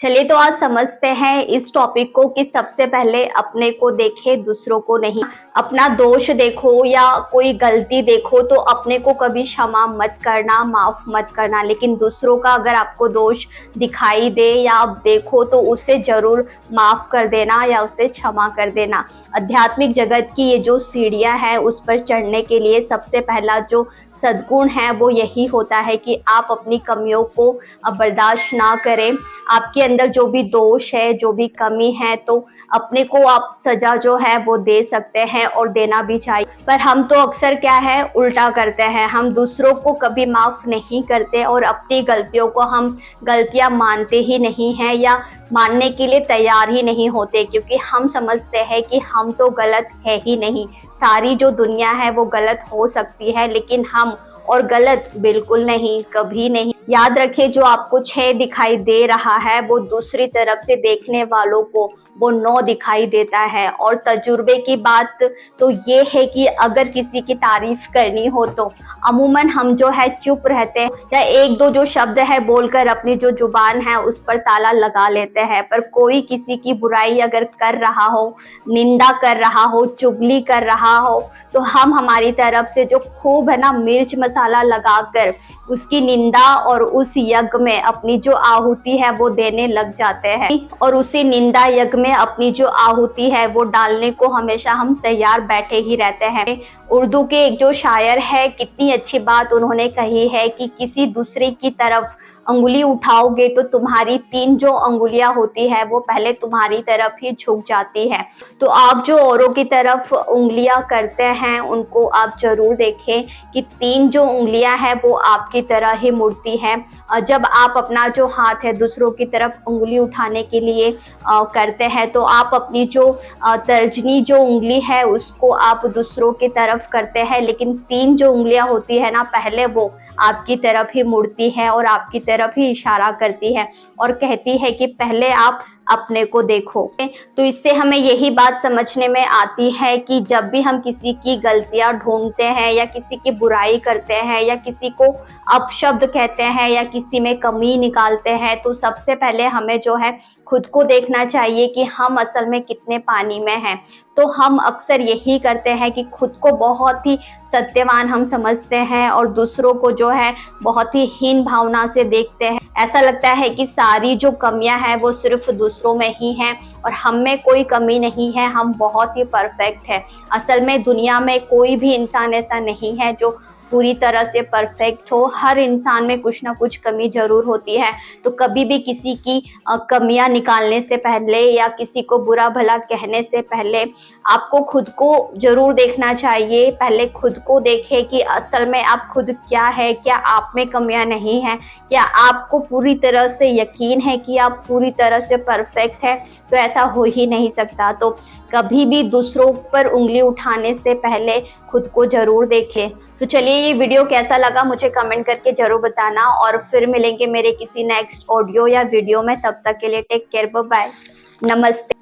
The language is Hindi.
चलिए तो आज समझते हैं इस टॉपिक को कि सबसे पहले अपने को देखे, दूसरों को नहीं। अपना दोष देखो या कोई गलती देखो तो अपने को कभी क्षमा मत करना, माफ मत करना, लेकिन दूसरों का अगर आपको दोष दिखाई दे या आप देखो तो उसे जरूर माफ कर देना या उसे क्षमा कर देना। आध्यात्मिक जगत की ये जो सीढ़ियां हैं उस पर चढ़ने के लिए सबसे पहला जो सद्गुण है वो यही होता है कि आप अपनी कमियों को बर्दाश्त ना करें। आपके अंदर जो भी दोष है, जो भी कमी है, तो अपने को आप सजा जो है वो दे सकते हैं और देना भी चाहिए। पर हम तो अक्सर क्या है, उल्टा करते हैं। हम दूसरों को कभी माफ नहीं करते और अपनी गलतियों को हम गलतियां मानते ही नहीं हैं या मानने के लिए तैयार ही नहीं होते, क्योंकि हम समझते हैं कि हम तो गलत है ही नहीं। सारी जो दुनिया है वो गलत हो सकती है लेकिन हम और गलत बिल्कुल नहीं, कभी नहीं। याद रखिए, जो आपको 6 दिखाई दे रहा है वो दूसरी तरफ से देखने वालों को वो 9 दिखाई देता है। और तजुर्बे की बात तो ये है कि अगर किसी की तारीफ करनी हो तो अमूमन हम जो है चुप रहते हैं या एक दो जो शब्द है बोलकर अपनी जो जुबान है उस पर ताला लगा लेते हैं। पर कोई किसी की बुराई अगर कर रहा हो, निंदा कर रहा हो, चुगली कर रहा हो, तो हम हमारी तरफ से जो खूब है ना मिर्च मसाला लगाकर उसकी निंदा और उस यज्ञ में अपनी जो आहुति है वो देने लग जाते हैं। और उसी निंदा यज्ञ में अपनी जो आहुति है वो डालने को हमेशा हम तैयार बैठे ही रहते हैं। उर्दू के एक जो शायर है, कितनी अच्छी बात उन्होंने कही है कि किसी दूसरे की तरफ अंगुली उठाओगे तो तुम्हारी 3 जो अंगुलियां होती है वो पहले तुम्हारी तरफ ही झुक जाती है। तो आप जो औरों की तरफ उंगलियां करते हैं उनको आप जरूर देखें कि 3 जो उंगलियां हैं वो आपकी तरह ही मुड़ती है। जब आप अपना जो हाथ है दूसरों की तरफ उंगली उठाने के लिए करते हैं तो आप अपनी जो तर्जनी जो उंगली है उसको आप दूसरों की तरफ करते हैं, लेकिन 3 जो उंगलियां होती है ना पहले वो आपकी तरफ ही मुड़ती है और आपकी तरफ ही इशारा करती है और कहती है कि पहले आप अपने को देखो। तो इससे हमें यही बात समझने में आती है कि जब भी हम किसी की गलतियां ढूंढते हैं या किसी की बुराई करते हैं या किसी को अपशब्द कहते हैं या किसी में कमी निकालते हैं तो सबसे पहले हमें जो है खुद को देखना चाहिए कि हम असल में कितने पानी में हैं। तो हम अक्सर यही करते हैं कि खुद को बहुत ही सत्यवान हम समझते हैं और दूसरों को जो है बहुत ही हीन भावना से देखते हैं। ऐसा लगता है कि सारी जो कमियां हैं वो सिर्फ दूसरों में ही हैं और हम में कोई कमी नहीं है, हम बहुत ही परफेक्ट है। असल में दुनिया में कोई भी इंसान ऐसा नहीं है जो पूरी तरह से परफेक्ट हो। हर इंसान में कुछ ना कुछ कमी जरूर होती है। तो कभी भी किसी की कमियां निकालने से पहले या किसी को बुरा भला कहने से पहले आपको खुद को जरूर देखना चाहिए। पहले खुद को देखें कि असल में आप खुद क्या है, क्या आप में कमियां नहीं है, क्या आपको पूरी तरह से यकीन है कि आप पूरी तरह से परफेक्ट है। तो ऐसा हो ही नहीं सकता। तो कभी भी दूसरों पर उंगली उठाने से पहले खुद को जरूर देखें। तो चलिए, ये वीडियो कैसा लगा मुझे कमेंट करके जरूर बताना और फिर मिलेंगे मेरे किसी नेक्स्ट ऑडियो या वीडियो में। तब तक के लिए टेक केयर, बाय बाय, नमस्ते।